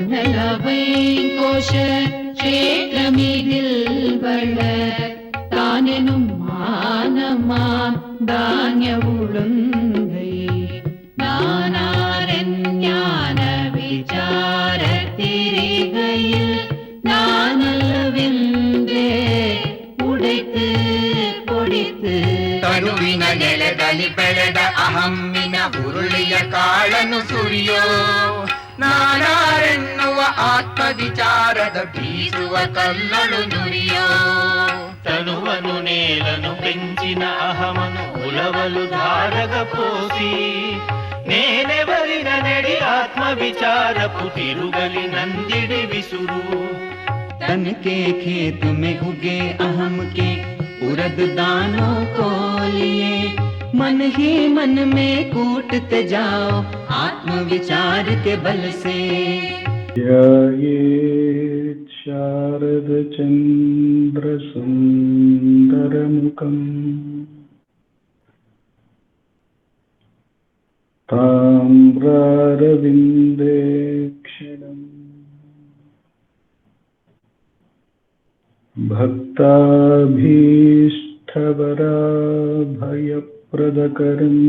மணலவைங்கோஷ க்ஷேத்திரமிதில் வளர் தானெனும் மானமாம் தானிய உளுந்தை நானாரன் ஞான விசார திரிகையில் நானல்லவென்றே உடைத்து பொடித்து ತನುವಿನ ನೆಲದಲ್ಲಿ ಬೆಳೆದ ಅಹಮ್ಮಿನ ಉರುಳಿಯ ಕಾಳನು ಸುರಿಯೋ ನಾನಾರೆನ್ನುವ ಆತ್ಮ ವಿಚಾರದ ಬೀಸುವ ಕಲ್ಲಳು ನುರಿಯೋ తనువను నేలను పెంచిన అహమను ఉలవలు ధారగ పోసి నేనెవరిన నెడి ఆత్మ విచారపు తిరుగలి నందిడి విసురు तन के खेत में उगे अहम के उरद दानों को लिए मन ही मन में कूटते जाओ आत्म विचार के बल से। ध्यायेत् शारद चंद्र सुंदरमुखं ताम्रारविन्देक्षणम् भक्ताभीष्टवराभयप्रदकरम्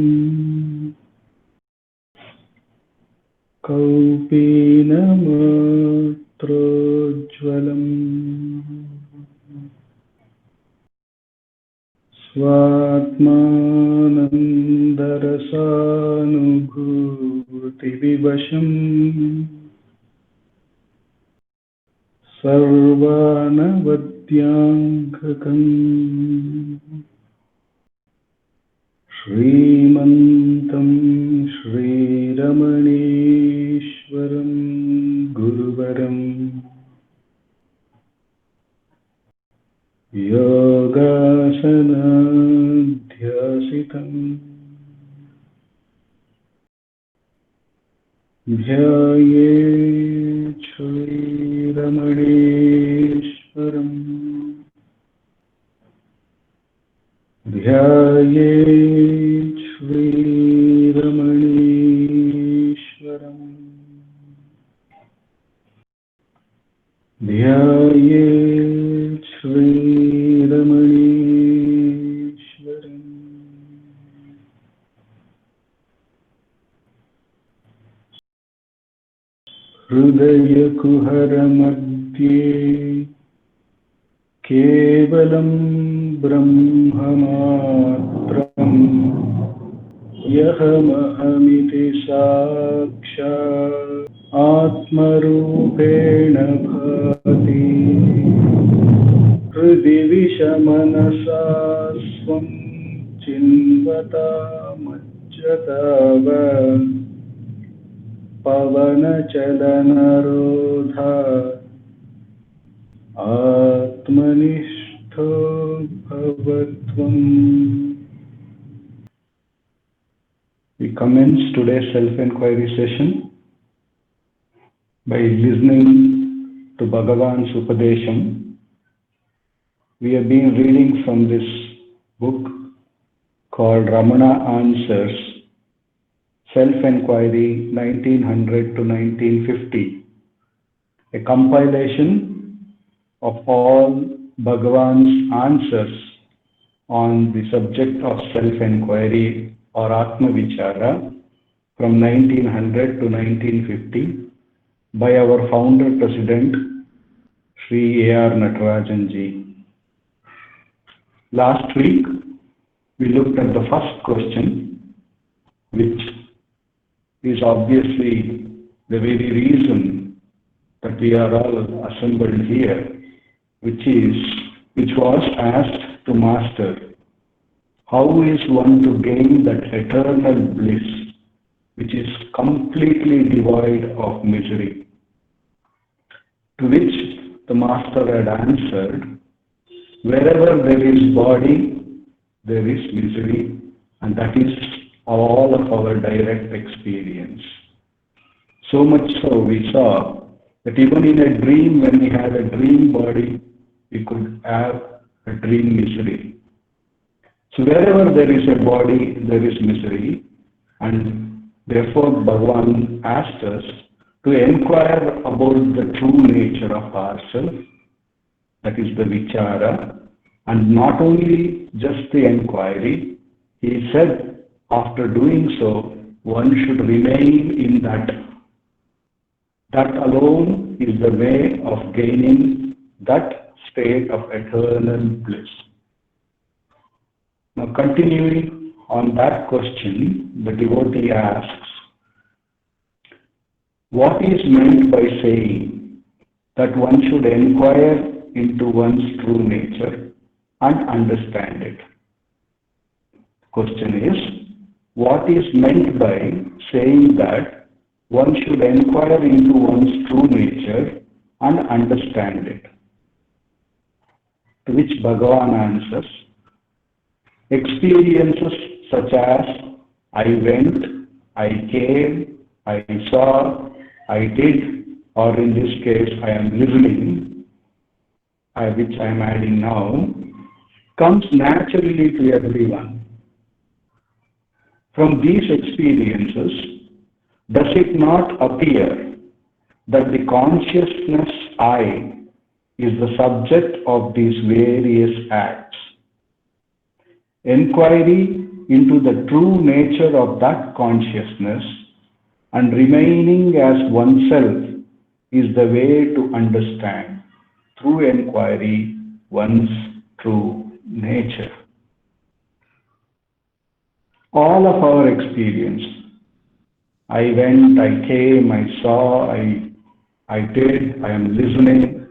कौपीनमात्रोज्ज्वलम् स्वात्मानन्दरसानुभूतिविवशम् सर्वानवद्याङ्गकम् श्रीमन्तं श्रीरमणीश्वरं गुरुवरं योगासनाध्यासितम् ध्यायेत् श्रीरमणीश्वरम् ध्यायेत् श्रीरमणीश्वरम् ध्यायेत् श्रीरमणीश्वरम् हृदयकुहरमध्ये केवलं ब्रह्ममात्रम् यहमहमिति साक्षात् आत्मरूपेण भाति हृदि विषमनसा स्वं चिन्वतामज्जतावत् पवनचलनरोधा आत्मनिष्ठो भवत्वम्। We commence today's self-inquiry session by listening to Bhagavan's Upadesham. We have been reading from this book called Ramana Answers, Self-Inquiry 1900 to 1950, a compilation of all Bhagavan's answers on the subject of self-inquiry or Atma Vichara from 1900 to 1950 by our founder president Sri A.R. Natarajan ji. Last week we looked at the first question, which is obviously the very reason that we are all assembled here, which was asked to Master, how is one to gain that eternal bliss which is completely devoid of misery? To which the Master had answered, wherever there is body, there is misery, and that is all of our direct experience. So much so we saw that even in a dream, when we had a dream body, we could have a dream misery. So wherever there is a body, there is misery, and therefore Bhagavan asked us to inquire about the true nature of ourselves, that is the vichara, and not only just the inquiry, he said after doing so, one should remain in that. That alone is the way of gaining that state of eternal bliss. Now continuing on that question, the devotee asks, what is meant by saying that one should inquire into one's true nature and understand it? Question is, what is meant by saying that one should inquire into one's true nature and understand it? To which Bhagavan answers, experiences such as I went, I came, I saw, I did, or in this case I am listening, which I am adding now, comes naturally to everyone. From these experiences, does it not appear that the consciousness I is the subject of these various acts? Inquiry into the true nature of that consciousness and remaining as oneself is the way to understand, through inquiry, one's true nature. All of our experience, I went, I came, I saw, I did, I am listening,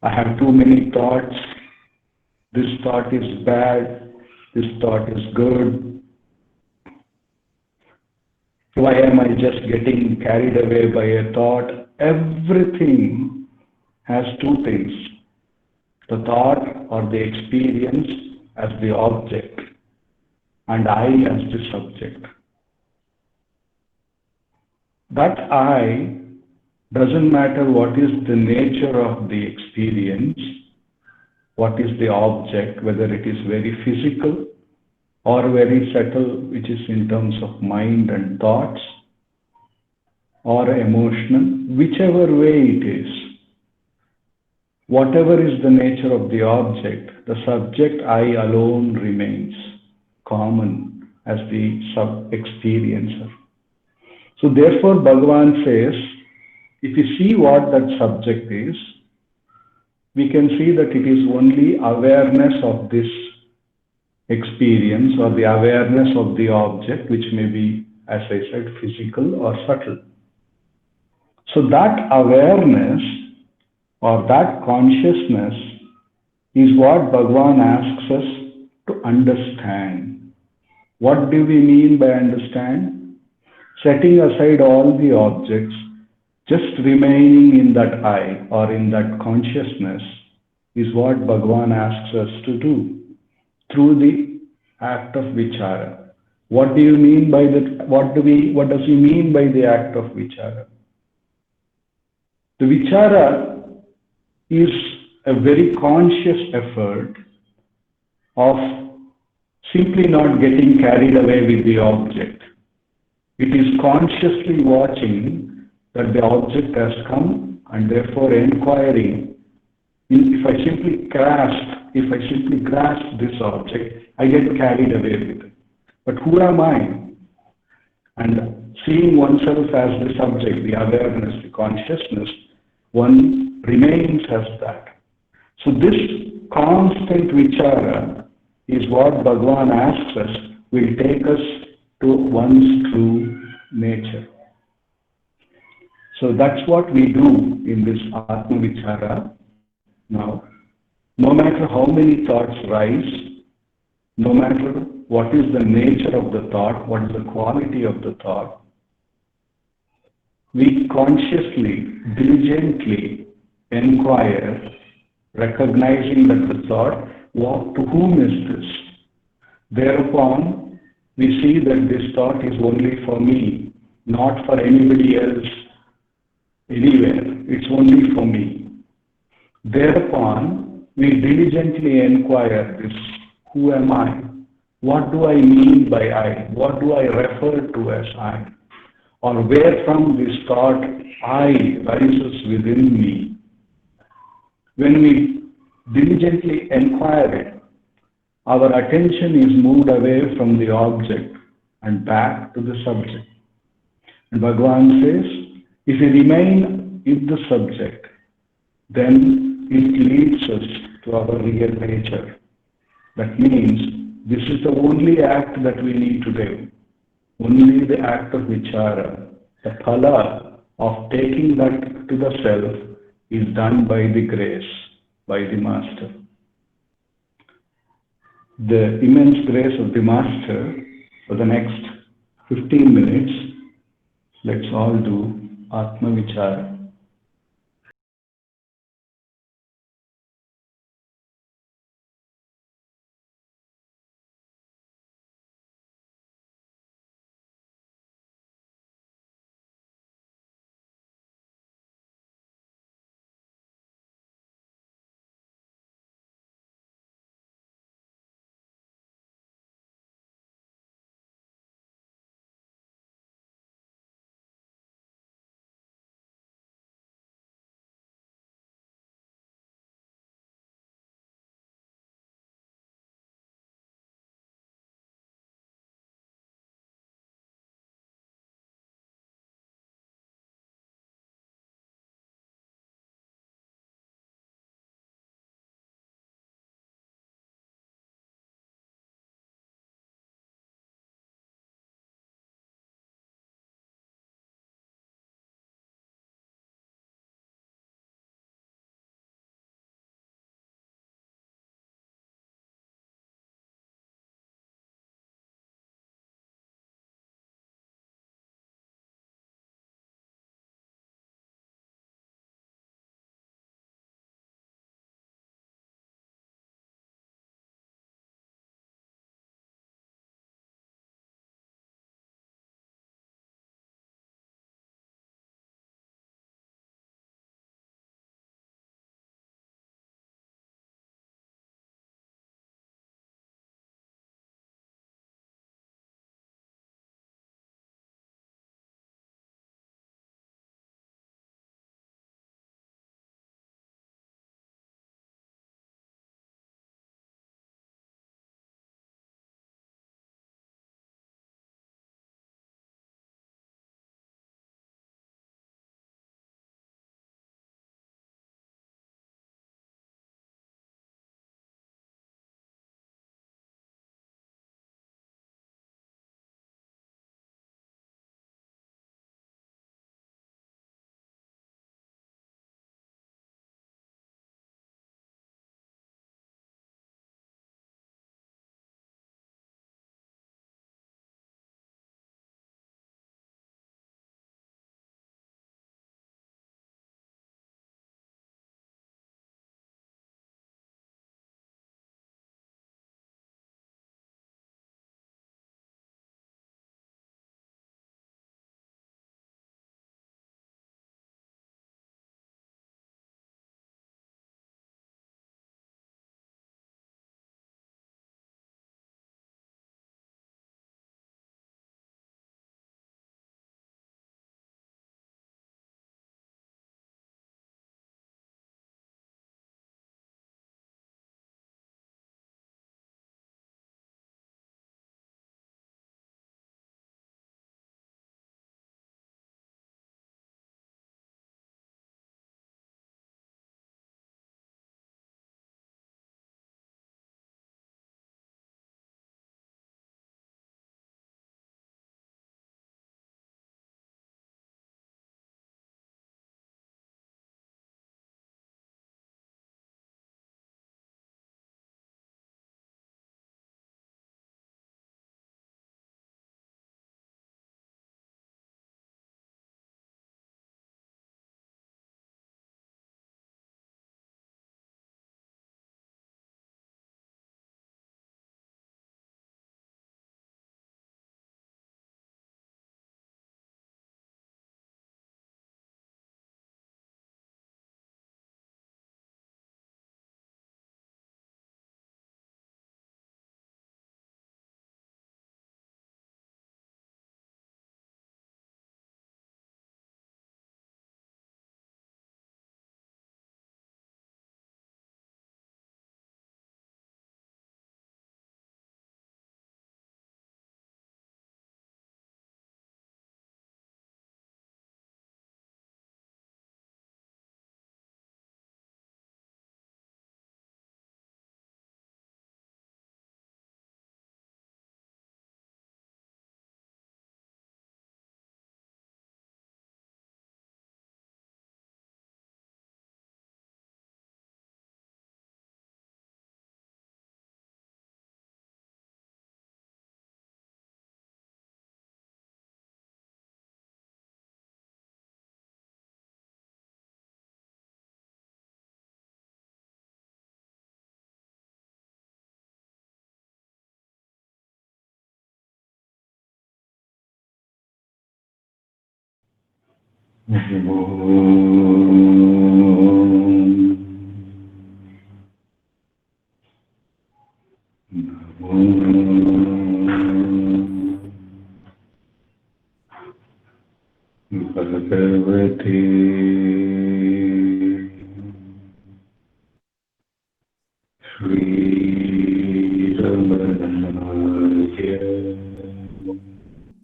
I have too many thoughts, this thought is bad, this thought is good. Why am I just getting carried away by a thought? Everything has two things, the thought or the experience as the object and I as the subject. That I doesn't matter what is the nature of the experience, what is the object, whether it is very physical or very subtle, which is in terms of mind and thoughts, or emotional, whichever way it is. Whatever is the nature of the object, the subject I alone remains common as the sub-experiencer. So therefore Bhagavan says, if you see what that subject is, we can see that it is only awareness of this experience or the awareness of the object, which may be, as I said, physical or subtle. So that awareness or that consciousness is what Bhagavan asks us to understand. What do we mean by understand? Setting aside all the objects, just remaining in that I or in that consciousness is what Bhagavan asks us to do through the act of vichara. What do you mean by that? What does he mean by the act of vichara? The vichara is a very conscious effort of simply not getting carried away with the object. It is consciously watching that the object has come and therefore inquiring. If I simply grasp this object, I get carried away with it. But who am I? And seeing oneself as the subject, the awareness, the consciousness, one remains as that. So this constant vichara is what Bhagavan asks us, will take us to one's true nature. So that's what we do in this Atma Vichara. Now, no matter how many thoughts rise, no matter what is the nature of the thought, what is the quality of the thought, we consciously, diligently inquire, recognizing that the thought, to whom is this? Thereupon, we see that this thought is only for me, not for anybody else, anywhere. It's only for me. Thereupon, we diligently inquire this, who am I? What do I mean by I? What do I refer to as I? or wherefrom this thought I rises within me. When we diligently inquire it, our attention is moved away from the object and back to the subject. And Bhagavan says, if we remain in the subject, then it leads us to our real nature. That means this is the only act that we need to do. Only the act of vichara, the phala of taking that to the self is done by the grace, by the master. The immense grace of the master for the next 15 minutes, let's all do Atma Vichara. भगवते श्रीरमणाय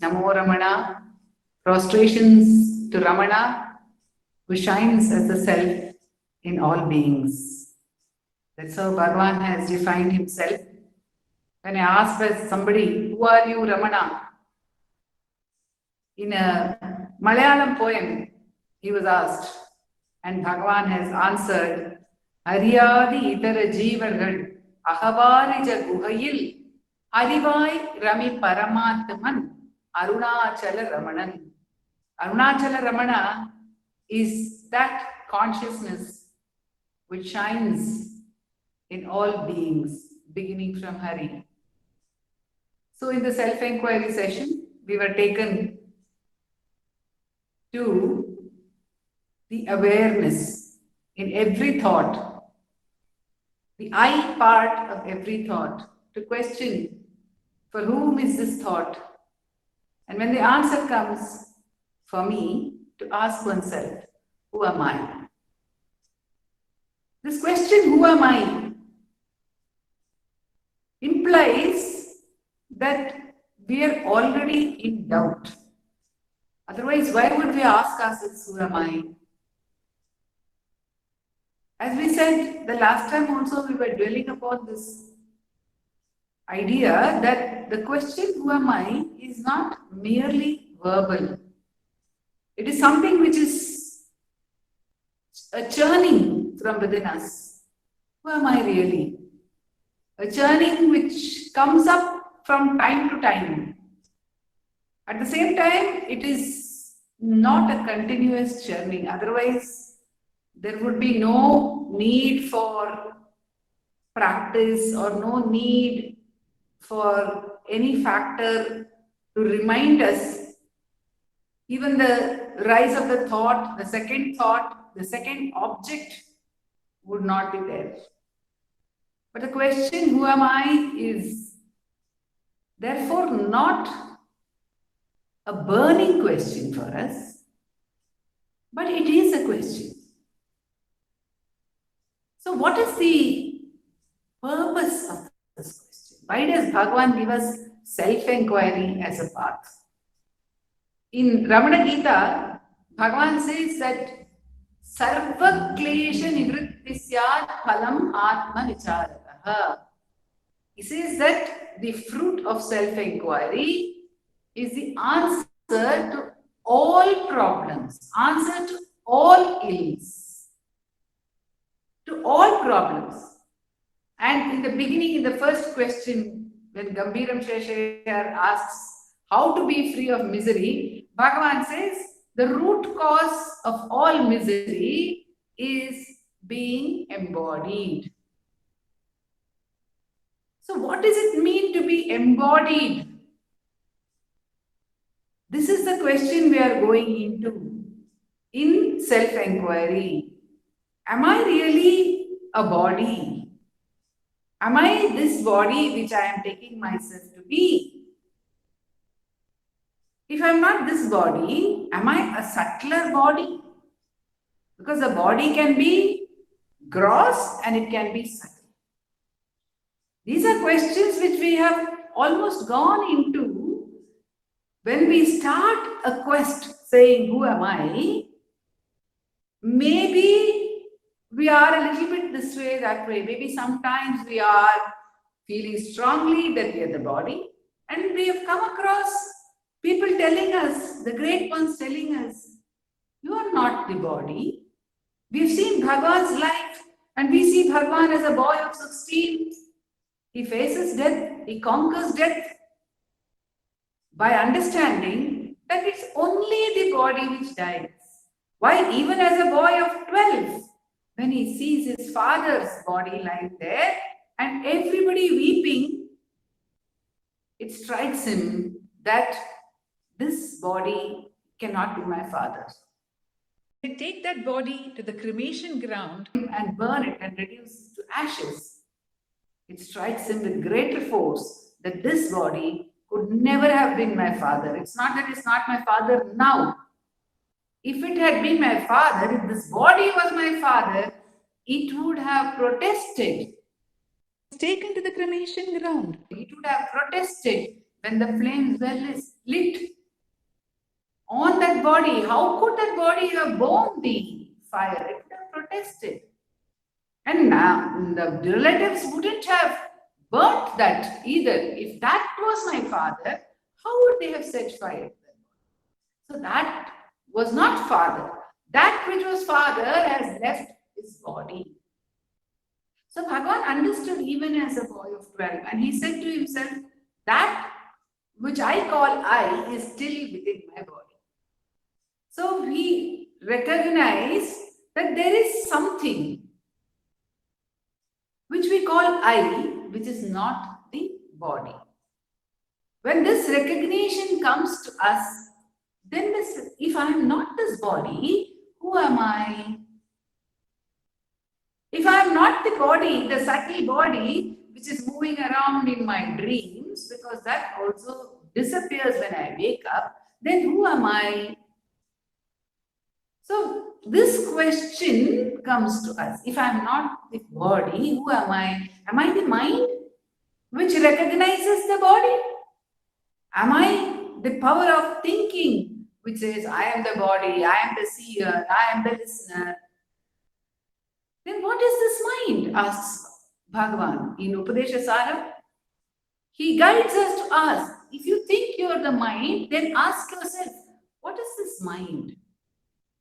Namo Ramana, prostrations to Ramana, who shines as the self in all beings. That's how Bhagavan has defined himself. When I asked by somebody, who are you, Ramana? In a Malayalam poem, he was asked, and Bhagavan has answered, Ariyadi itara jeevargal ahavarija guhayil Arivai Rami Paramatman Arunachala Ramanan. Arunachala Ramana is that consciousness which shines in all beings, beginning from Hari. So in the self-inquiry session, we were taken to the awareness in every thought, the I part of every thought, to question for whom is this thought? And when the answer comes, for me, to ask oneself, who am I? This question, who am I, implies that we are already in doubt. Otherwise, why would we ask ourselves, who am I? As we said the last time also, we were dwelling upon this idea that the question, who am I, is not merely verbal. It is something which is a churning from within us. Who am I really? A churning which comes up from time to time. At the same time, it is not a continuous churning. Otherwise, there would be no need for practice or no need for any factor to remind us. Even the rise of the thought, the second object would not be there. But the question, who am I, is therefore not a burning question for us, but it is a question. So what is the purpose of this question? Why does Bhagavan give us self-inquiry as a path? In Ramana Gita, Bhagavan says that Sarva Klesha Nivrittisyat Phalam Atma Vicharataha. He says that the fruit of self-inquiry is the answer to all problems, answer to all ills, to all problems. And in the beginning, in the first question, when Gambiram Sheshayar asks how to be free of misery, Bhagavan says the root cause of all misery is being embodied. So what does it mean to be embodied? This is the question we are going into in self-inquiry. Am I really a body? Am I this body which I am taking myself to be? If I am not this body, am I a subtler body? Because the body can be gross and it can be subtle. These are questions which we have almost gone into when we start a quest saying, who am I? Maybe we are a little bit this way, that way. Maybe sometimes we are feeling strongly that we are the body. And we have come across people telling us, the great ones telling us, you are not the body. We've seen Bhagavan's life and we see Bhagavan as a boy of 16. He faces death, he conquers death by understanding that it's only the body which dies. Why, even as a boy of 12, when he sees his father's body lying there and everybody weeping, it strikes him that this body cannot be my father's. They take that body to the cremation ground and burn it and reduce it to ashes. It strikes him with greater force that this body could never have been my father. It's not that it's not my father now. If it had been my father, if this body was my father, it would have protested. It's taken to the cremation ground. It would have protested when the flames were lit on that body. How could that body have borne the fire? It would have protested. And now the relatives wouldn't have burnt that either. If that was my father, how would they have set fire to them? So that was not father. That which was father has left his body. So Bhagavan understood even as a boy of 12, and he said to himself, that which I call I is still within my body. So he recognized that there is something which we call I, which is not the body. When this recognition comes to us, then this, if I am not this body, who am I? If I am not the body, the subtle body, which is moving around in my dreams, because that also disappears when I wake up, then who am I? So this question comes to us. If I am not the body, who am I? Am I the mind which recognizes the body? Am I the power of thinking which says, I am the body, I am the seer, I am the listener? Then what is this mind? Asks Bhagavan in Upadesha Saram. He guides us to ask, if you think you are the mind, then ask yourself, what is this mind?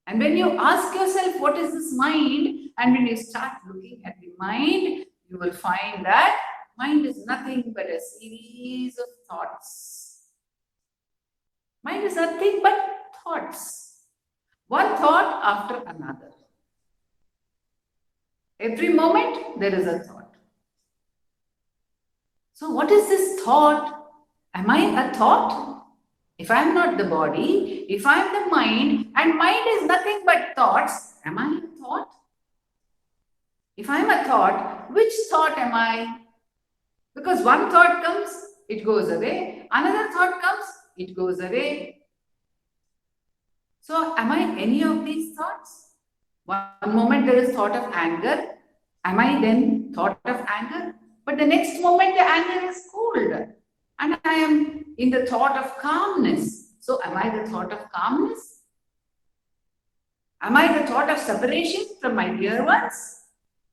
And when you ask yourself, what is this mind? And when you start looking at the mind, you will find that mind is nothing but a series of thoughts. Mind is nothing but thoughts. One thought after another. Every moment, there is a thought. So what is this thought? Am I a thought? If I am not the body, if I am the mind, and mind is nothing but thoughts, am I a thought? If I am a thought, which thought am I? Because one thought comes, it goes away. Another thought comes, it goes away. So am I any of these thoughts? One moment there is thought of anger. Am I then thought of anger? But the next moment the anger is cooled. And I am in the thought of calmness. So am I the thought of calmness? Am I the thought of separation from my dear ones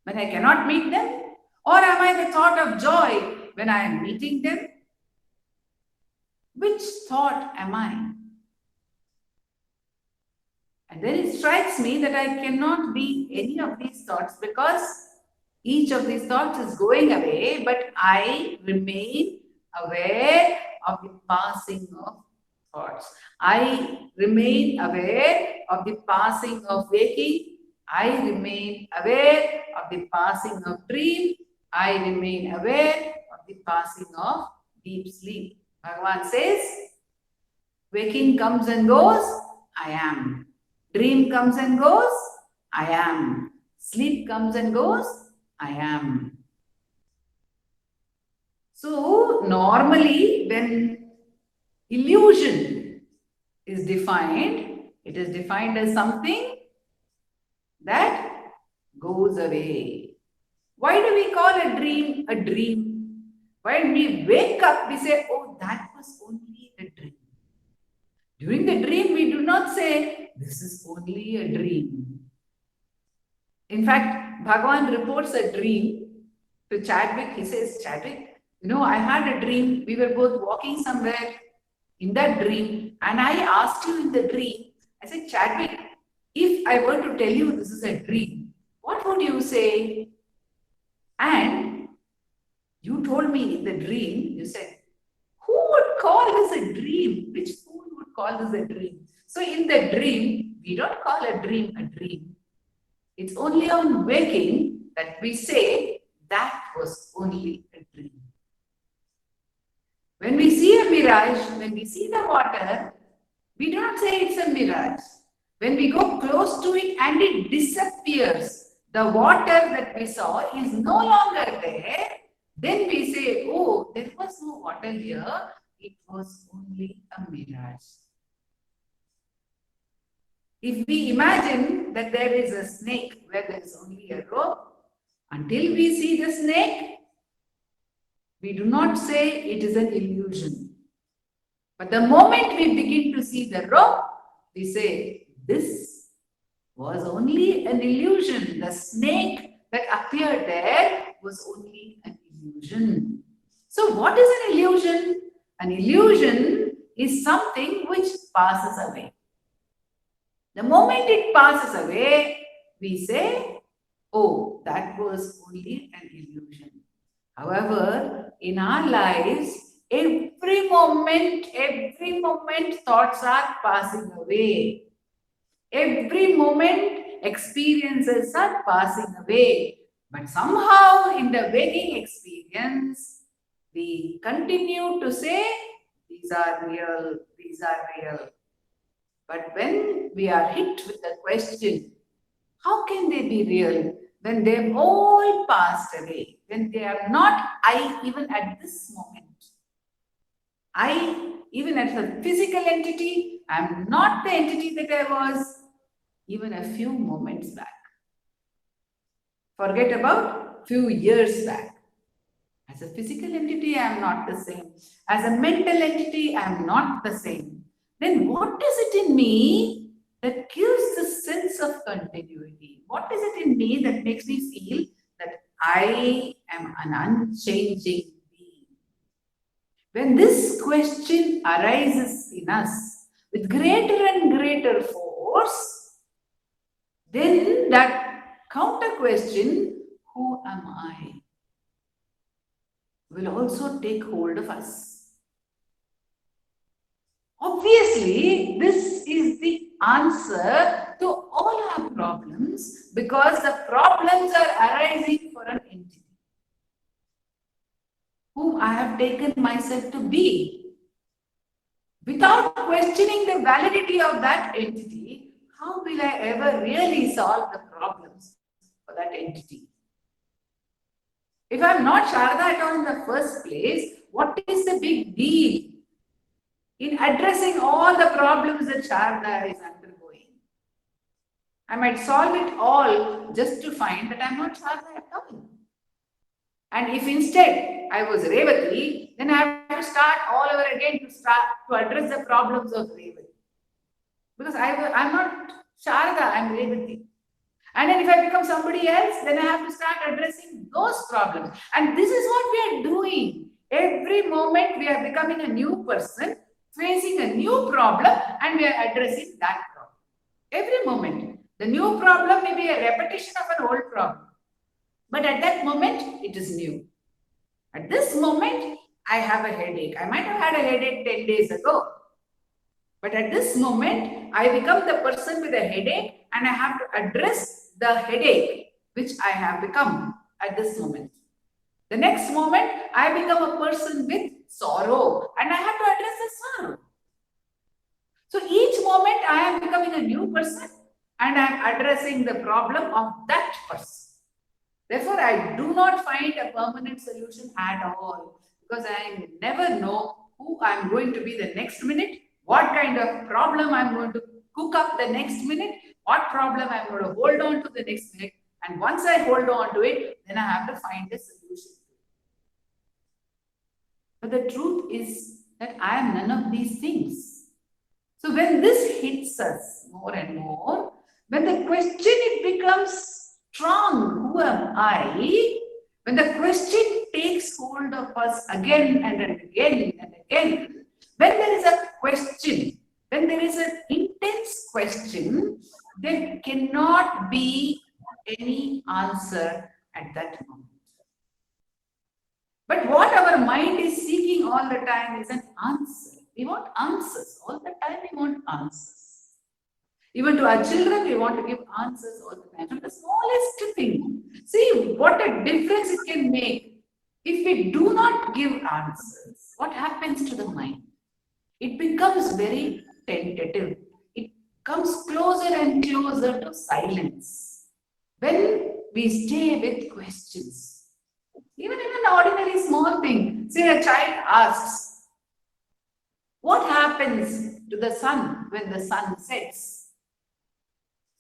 when I cannot meet them? Or am I the thought of joy when I am meeting them? Which thought am I? And then it strikes me that I cannot be any of these thoughts because each of these thoughts is going away, but I remain aware of the passing of thoughts. I remain aware of the passing of waking. I remain aware of the passing of dream. I remain aware of the passing of deep sleep. Bhagavan says, waking comes and goes, I am. Dream comes and goes, I am. Sleep comes and goes, I am. So, normally when illusion is defined, it is defined as something that goes away. Why do we call a dream a dream? When we wake up, we say, oh, that was only a dream. During the dream, we do not say, this is only a dream. In fact, Bhagavan reports a dream to Chadwick. He says, Chadwick, I had a dream. We were both walking somewhere in that dream. And I asked you in the dream, I said, Chadwick, if I were to tell you this is a dream, what would you say? And you told me in the dream, you said, who would call this a dream? Which fool would call this a dream? So in the dream, we don't call a dream a dream. It's only on waking that we say that was only a dream. When we see a mirage, when we see the water, we do not say it's a mirage. When we go close to it and it disappears, the water that we saw is no longer there, then we say, oh, there was no water here, it was only a mirage. If we imagine that there is a snake where there is only a rope, until we see the snake, we do not say it is an illusion. But the moment we begin to see the rope, we say, this was only an illusion. The snake that appeared there was only an illusion. So what is an illusion? An illusion is something which passes away. The moment it passes away, we say, oh, that was only an illusion. However, in our lives, every moment, thoughts are passing away. Every moment, experiences are passing away. But somehow, in the waking experience, we continue to say, these are real, these are real. But when we are hit with the question, how can they be real when they've all passed away, when they are not I even at this moment? I, even as a physical entity, I am not the entity that I was even a few moments back. Forget about few years back. As a physical entity, I am not the same. As a mental entity, I am not the same. Then what is it in me that gives the sense of continuity? What is it in me that makes me feel that I am an unchanging being? When this question arises in us with greater and greater force, then that counter question, who am I, will also take hold of us. Obviously, this is the answer to all our problems because the problems are arising for an entity whom I have taken myself to be. Without questioning the validity of that entity, how will I ever really solve the problems for that entity? If I'm not Sharda at all in the first place, what is the big deal in addressing all the problems that Sharda is undergoing? I might solve it all just to find that I'm not Sharda at all. And if instead I was Revati, then I have to start all over again to address the problems of Revati. Because I'm not Sharda, I'm Revati. And then if I become somebody else, then I have to start addressing those problems. And this is what we are doing. Every moment we are becoming a new person, facing a new problem, and we are addressing that problem. Every moment. The new problem may be a repetition of an old problem. But at that moment, it is new. At this moment, I have a headache. I might have had a headache 10 days ago. But at this moment, I become the person with a headache and I have to address the headache which I have become at this moment. The next moment, I become a person with sorrow and I have to address the sorrow. So each moment, I am becoming a new person and I am addressing the problem of that person. Therefore, I do not find a permanent solution at all because I never know who I am going to be the next minute, what kind of problem I am going to cook up the next minute, what problem I am going to hold on to the next minute. And once I hold on to it, then I have to find a solution. But the truth is that I am none of these things. So when this hits us more and more, when the question it becomes strong, who am I? When the question takes hold of us again and again and again, when there is a question, when there is an intense question, there cannot be any answer at that moment. But what our mind is seeking all the time is an answer. We want answers. All the time we want answers. Even to our children, we want to give answers all the time. From the smallest thing. See what a difference it can make. If we do not give answers, what happens to the mind? It becomes very tentative. It comes closer and closer to silence. When we stay with questions, even in an ordinary small thing, say a child asks, what happens to the sun when the sun sets?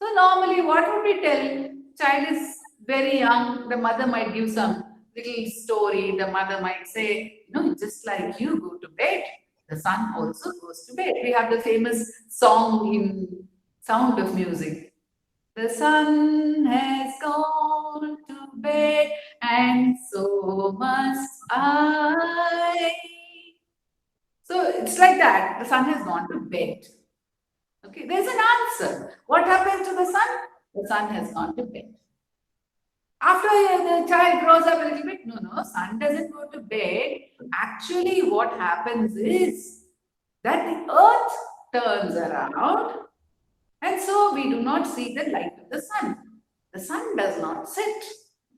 So normally what would we tell? Child is very young, the mother might give some little story, the mother might say, just like you go to bed, the sun also goes to bed. We have the famous song in Sound of Music. The sun has gone to bed and so must I. So it's like that. The sun has gone to bed. Okay, there's an answer. What happens to the sun? The sun has gone to bed. After the child grows up a little bit, no, sun doesn't go to bed. Actually, what happens is that the earth turns around and so we do not see the light of the sun. The sun does not set.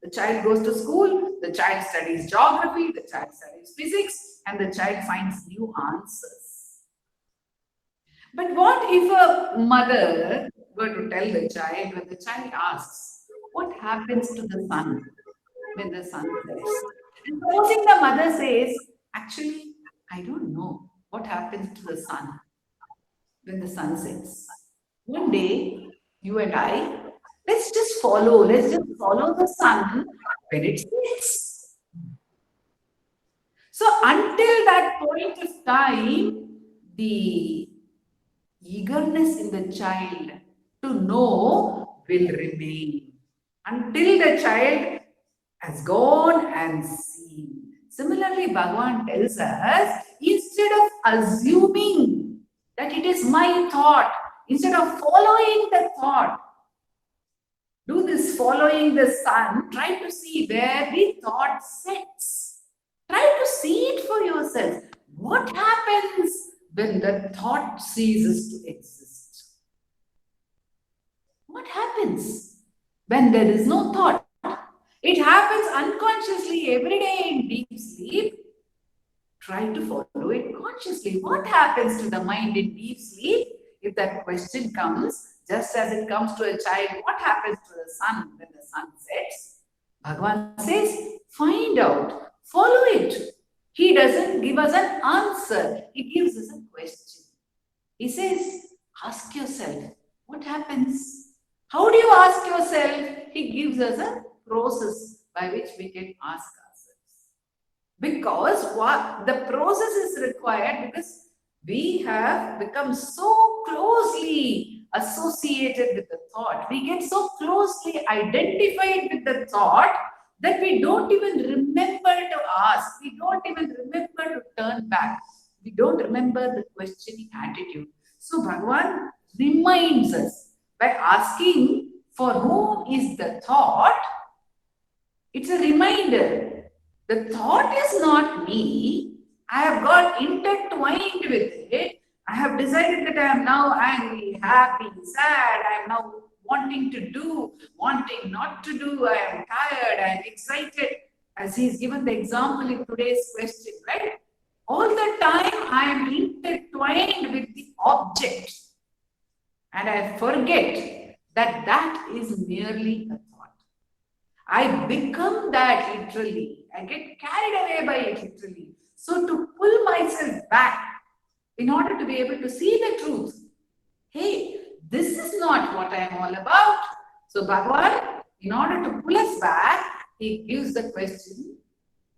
The child goes to school, the child studies geography, the child studies physics, and the child finds new answers. But what if a mother were to tell the child, when the child asks, what happens to the sun when the sun sets? And supposing the mother says, actually, I don't know what happens to the sun when the sun sets. One day, you and I, let's just follow the sun when it sets. So until that point of time, the eagerness in the child to know will remain until the child has gone and seen. Similarly, Bhagavan tells us, instead of assuming that it is my thought, instead of following the thought, do this following the sun, try to see where the thought sets. Try to see it for yourself. What happens when the thought ceases to exist? What happens when there is no thought? It happens unconsciously every day in deep sleep. Try to follow it consciously. What happens to the mind in deep sleep? If that question comes, just as it comes to a child, what happens to the sun when the sun sets? Bhagavan says, find out, follow it. He doesn't give us an answer. He gives us a question. He says, ask yourself, what happens? How do you ask yourself? He gives us a process by which we can ask ourselves. Because what the process is required, because we have become so closely associated with the thought. We get so closely identified with the thought that we don't even remember to ask. We don't even remember to turn back. We don't remember the questioning attitude. So Bhagavan reminds us by asking, for whom is the thought? It's a reminder. The thought is not me. I have got intertwined with it. I have decided that I am now angry, happy, sad. I am now wanting to do, wanting not to do. I am tired, I am excited. As he's given the example in today's question, right? All the time I am intertwined with the object. And I forget that that is merely a thought. I become that literally. I get carried away by it literally. So to pull myself back in order to be able to see the truth, hey, this is not what I am all about. So Bhagavan, in order to pull us back, he gives the question,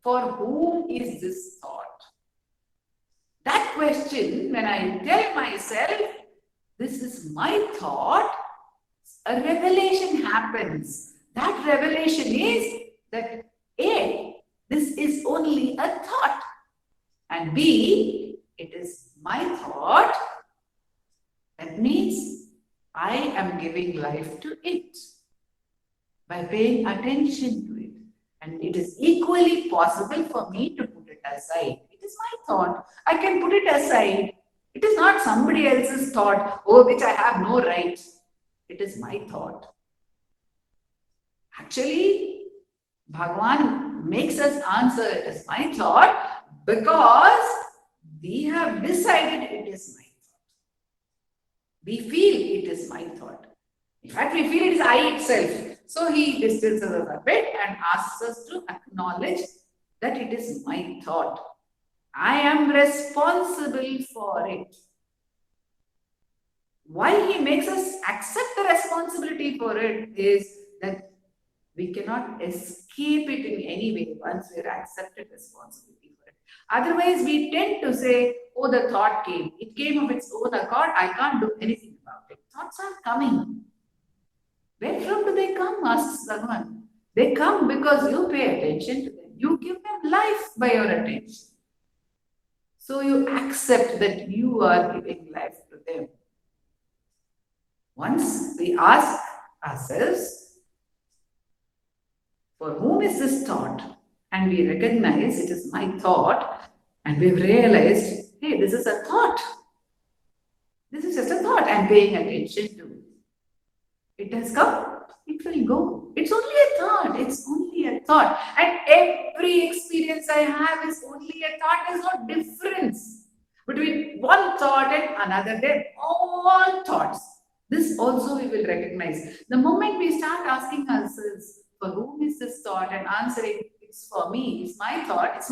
for whom is this thought? That question, when I tell myself, this is my thought, a revelation happens. That revelation is that A, this is only a thought, and B, it is my thought. That means I am giving life to it by paying attention to it. And it is equally possible for me to put it aside. It is my thought. I can put it aside. It is not somebody else's thought, which I have no right. It is my thought. Actually, Bhagavan makes us answer it as my thought because we have decided it is my thought. We feel it is my thought. In fact, we feel it is I itself. So he distances us a bit and asks us to acknowledge that it is my thought. I am responsible for it. Why he makes us accept the responsibility for it is that we cannot escape it in any way once we have accepted responsibility for it. Otherwise, we tend to say, oh, the thought came. It came of its own accord. I can't do anything about it. Thoughts are coming. Where from do they come? Asks Bhagavan. They come because you pay attention to them. You give them life by your attention. So you accept that you are giving life to them. Once we ask ourselves, for whom is this thought? And we recognize it is my thought, and we've realized, hey, this is a thought. This is just a thought I'm paying attention to. It has come, it will go. It's only a thought. It's only a thought. And every experience I have is only a thought. There's no difference between one thought and another. They're all thoughts. This also we will recognize. The moment we start asking ourselves, for whom is this thought? And answering, it's for me, it's my thought,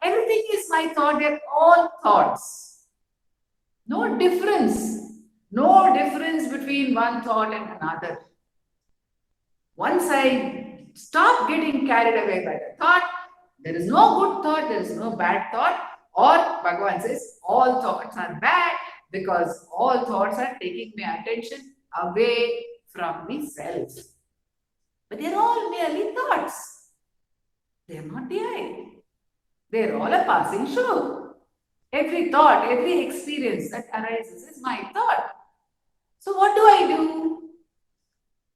everything is my thought, they're all thoughts. No difference. No difference between one thought and another. Once I stop getting carried away by the thought, there is no good thought, there is no bad thought, or Bhagavan says, all thoughts are bad because all thoughts are taking my attention away from the self. But they are all merely thoughts. They are not the I. They are all a passing show. Every thought, every experience that arises is my thought. So what do I do?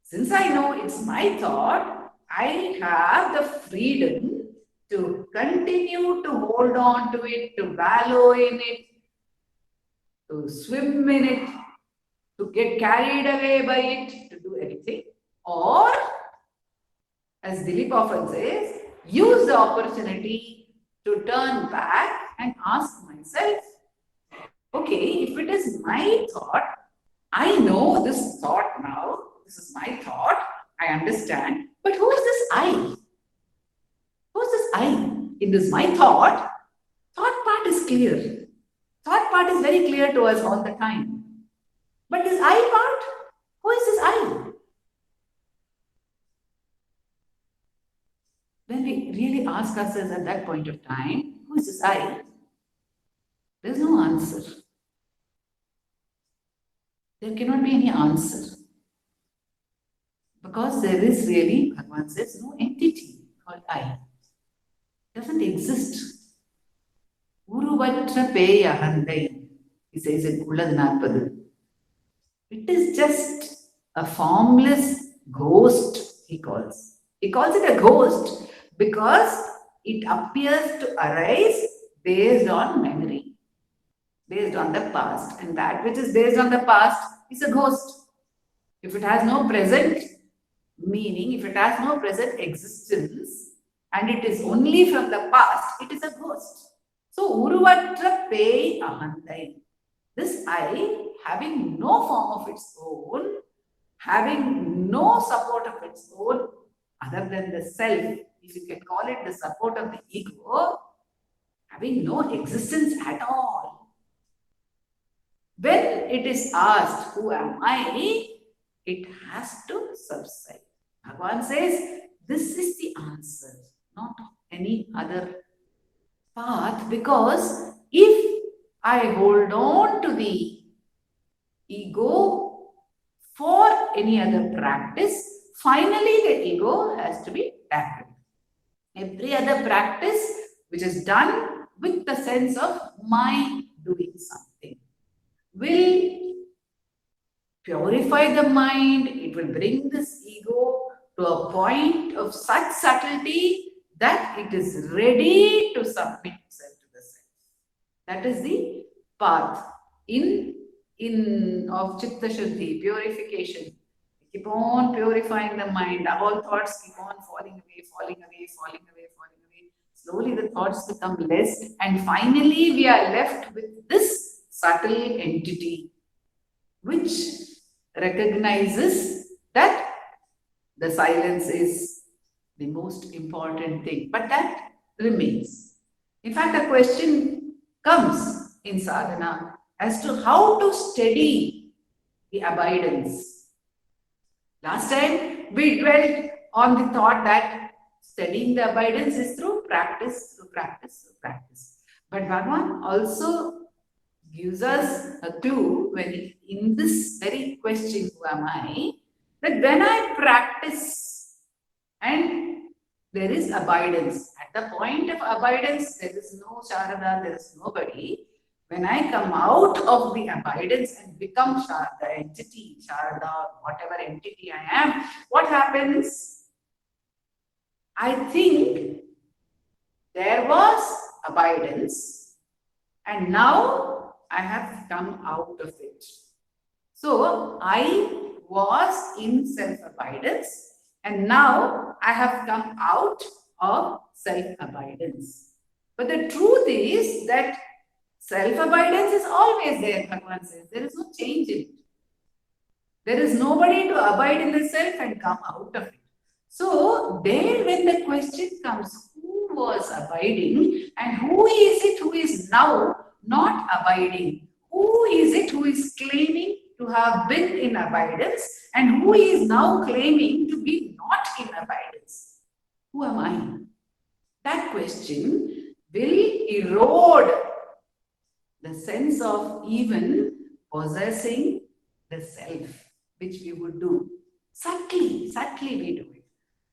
Since I know it's my thought, I have the freedom to continue to hold on to it, to wallow in it, to swim in it, to get carried away by it, to do anything. Or, as Dilip often says, use the opportunity to turn back and ask myself, okay, if it is my thought, I know this thought now, this is my thought, I understand, but who is this I? Who is this I? In this my thought part is clear. Thought part is very clear to us all the time. But this I part, who is this I? When we really ask ourselves at that point of time, who is this I? There's no answer. There cannot be any answer. Because there is really, Bhagavan says, no entity called I. It doesn't exist. Uruvatra peya handai, he says in Ulladu Narpadu. It is just a formless ghost, he calls. He calls it a ghost because it appears to arise based on memory, based on the past. And that which is based on the past is a ghost. If it has no present meaning, if it has no present existence, and it is only from the past, it is a ghost. So, Uruvatra Pei Ahandai. This I, having no form of its own, having no support of its own, other than the self, if you can call it the support of the ego, having no existence at all. When it is asked, who am I? It has to subside. Bhagavan says, this is the answer, not any other path, because if I hold on to the ego for any other practice, finally the ego has to be tackled. Every other practice which is done with the sense of my doing something will purify the mind, it will bring this ego to a point of such subtlety that it is ready to submit itself to the self. That is the path of Chitta Shuddhi, purification. Keep on purifying the mind. All thoughts keep on falling away. Slowly the thoughts become less, and finally we are left with this subtle entity, which recognizes that the silence is the most important thing, but that remains. In fact, a question comes in sadhana as to how to steady the abidance. Last time we dwelt on the thought that studying the abidance is through practice, through practice, through practice. But Bhagavan also gives us a clue when in this very question, who am I, that when I practice and there is abidance, at the point of abidance, there is no Sharada, there is nobody. When I come out of the abidance and become the entity, Sharada, whatever entity I am, what happens? I think there was abidance and now I have come out of it. So I was in self-abidance and now I have come out of self-abidance. But the truth is that self-abidance is always there, Bhagavan says. There is no change in it. There is nobody to abide in the self and come out of it. So there when the question comes, who was abiding and who is it who is now not abiding? Who is it who is claiming to have been in abidance and who is now claiming to be not in abidance? Who am I? That question will erode the sense of even possessing the self, which we would do. Subtly we do it.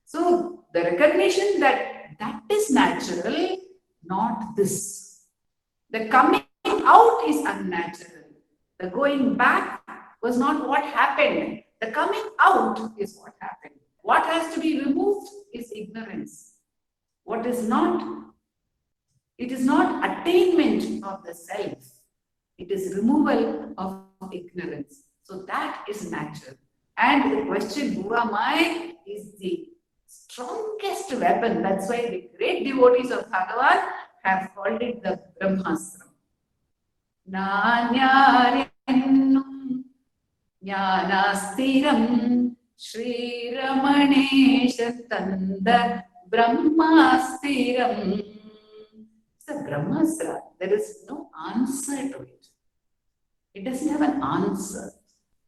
So the recognition that that is natural, not this. The coming out is unnatural. The going back was not what happened. The coming out is what happened. What has to be removed is ignorance. What is not? It is not attainment of the self. It is removal of ignorance. So that is natural. And the question, who am I, is the strongest weapon. That's why the great devotees of Bhagavan have called it the Brahmastra. Nanyaryanum Jnanastiram Shri Ramanesha Tanda Brahmastiram. It's a Brahmastra. There is no answer to it. It doesn't have an answer.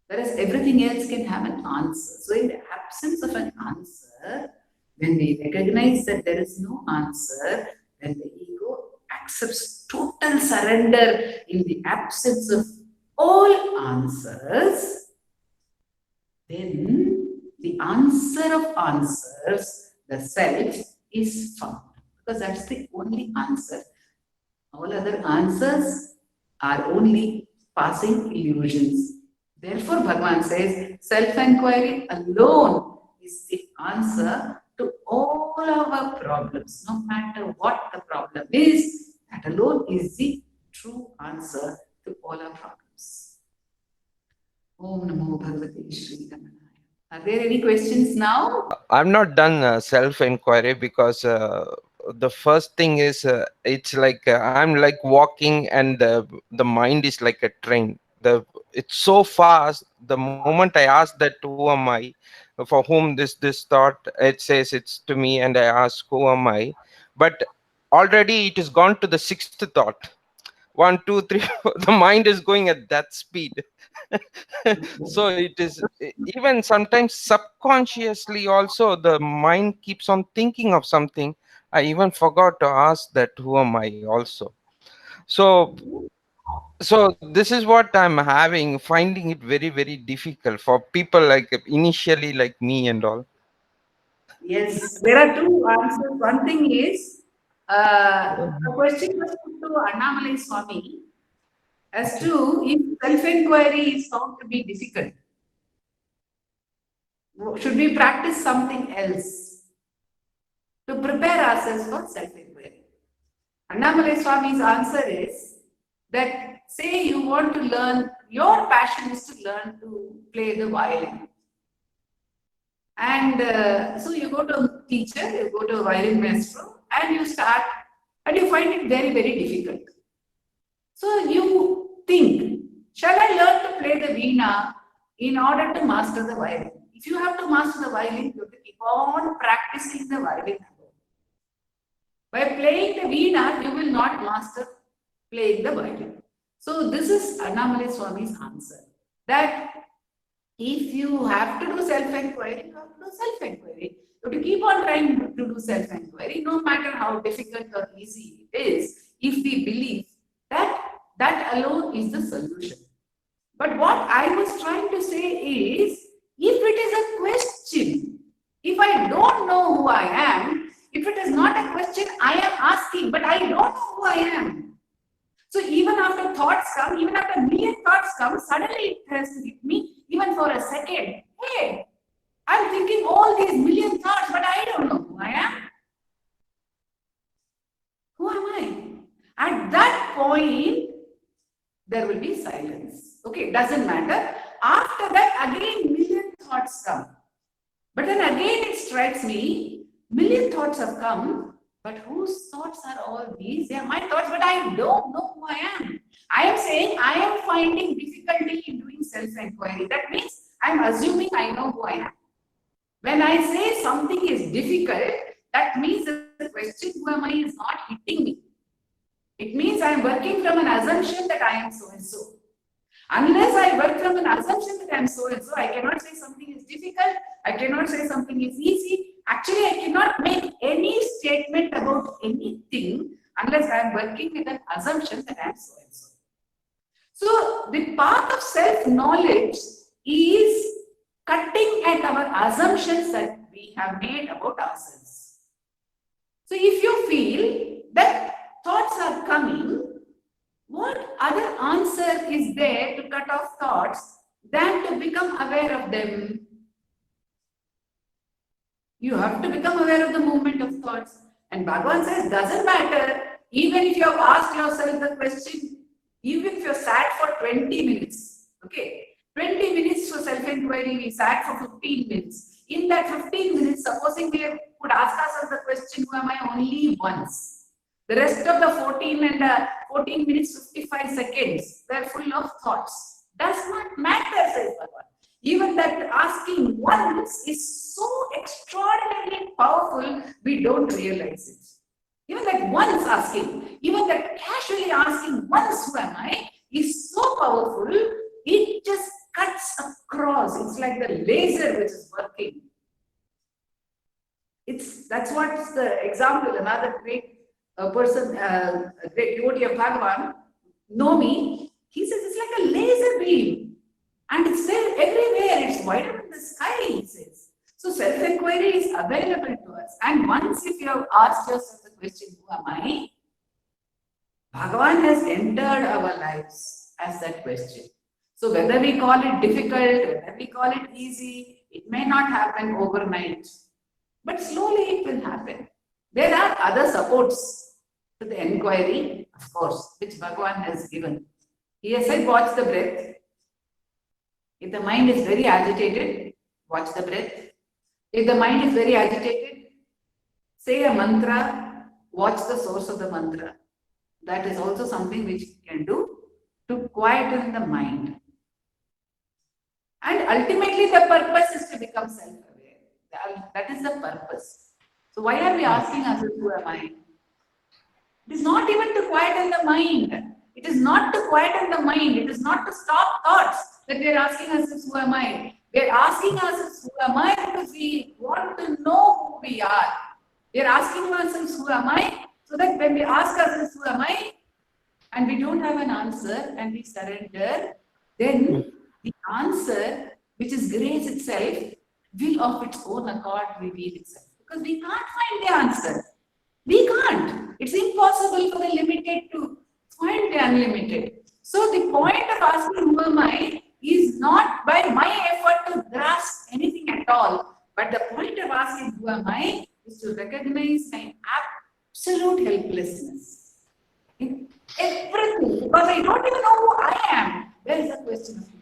Whereas everything else can have an answer. So in the absence of an answer, when we recognize that there is no answer, then the ego accepts total surrender in the absence of all answers, then the answer of answers, the self, is found. Because that's the only answer. All other answers are only passing illusions. Therefore, Bhagavan says, self-inquiry alone is the answer to all our problems. No matter what the problem is, that alone is the true answer to all our problems. Om Namo Bhagavate Shri Ramanaya. Are there any questions now? I've not done self-inquiry because the first thing is it's like I'm like walking and the mind is like a train. It's so fast. The moment I ask that who am I, for whom this thought, it says it's to me, and I ask who am I, but already it has gone to the sixth thought. 1, 2, 3, 4. The mind is going at that speed. So it is even sometimes subconsciously also the mind keeps on thinking of something. I even forgot to ask that who am I also. So this is what I'm finding it very, very difficult for people like initially like me and all. Yes, there are two answers. One thing is, a question was put to Annamalai Swami as to if self-inquiry is found to be difficult. Should we practice something else to prepare ourselves for self-inquiry? Annamalai Swami's answer is that, say you want to learn, your passion is to learn to play the violin. And so you go to a teacher, you go to a violin maestro, and you start, and you find it very, very difficult. So you think, Shall I learn to play the veena in order to master the violin? If you have to master the violin, you have to keep on practicing the violin. By playing the veena, you will not master playing the violin. So this is Annamalai Swami's answer, that if you have to do self-enquiry, you have to do self-enquiry. You have to keep on trying to do self-enquiry, no matter how difficult or easy it is, if we believe that that alone is the solution. But what I was trying to say is, if it is a question, if I don't know who I am, if it is not a question I am asking, but I don't know who I am. So even after thoughts come, even after a million thoughts come, suddenly it has to hit me, even for a second. Hey, I'm thinking all these million thoughts, but I don't know who I am. Who am I? At that point, there will be silence. Okay, doesn't matter. After that, again, million thoughts come. But then again, it strikes me, million thoughts have come, but whose thoughts are all these? They are my thoughts, but I don't know who I am. I am saying I am finding difficulty in doing self-enquiry. That means I am assuming I know who I am. When I say something is difficult, that means the question, who am I, is not hitting me. It means I am working from an assumption that I am so and so. Unless I work from an assumption that I am so and so, I cannot say something is difficult, I cannot say something is easy. Actually, I cannot make any statement about anything unless I am working with an assumption that I am so and so. So, the path of self-knowledge is cutting at our assumptions that we have made about ourselves. So, if you feel that thoughts are coming, what other answer is there to cut off thoughts than to become aware of them? You have to become aware of the movement of thoughts. And Bhagavan says, doesn't matter, even if you have asked yourself the question, even if you sat for 20 minutes, okay, 20 minutes for self-inquiry, we sat for 15 minutes. In that 15 minutes, supposing we could ask ourselves the question, who am I, only once. The rest of the 14 minutes, 55 seconds, they're full of thoughts. Does not matter, says Bhagavan. Even that asking once is so extraordinarily powerful, we don't realize it. Even that once asking, even that casually asking once, who am I, is so powerful, it just cuts across. It's like the laser which is working. That's what's the example. Another great person, a great devotee of Bhagavan, Nomi, he says it's like a laser beam. And it's there everywhere, it's wider than the sky, he says. So self-inquiry is available to us. And once if you have asked yourself the question, who am I? Bhagavan has entered our lives as that question. So whether we call it difficult, whether we call it easy, it may not happen overnight. But slowly it will happen. There are other supports to the inquiry, of course, which Bhagavan has given. He has said, watch the breath. If the mind is very agitated, watch the breath. If the mind is very agitated, say a mantra, watch the source of the mantra. That is also something which you can do to quieten the mind. And ultimately the purpose is to become self-aware. That is the purpose. So why are we asking ourselves, who am I? It is not even to quieten the mind. It is not to quieten the mind. It is not to stop thoughts that we are asking ourselves, who am I? We are asking ourselves, who am I? Because we want to know who we are. We are asking ourselves, who am I? So that when we ask ourselves, who am I? And we don't have an answer and we surrender, then the answer, which is grace itself, will of its own accord reveal itself. Because we can't find the answer. We can't. It's impossible for the limited to find the unlimited. So the point of asking, who am I, is not by my effort to grasp anything at all. But the point of asking, who am I, is to recognize my absolute helplessness in everything. Because I don't even know who I am. There is a question of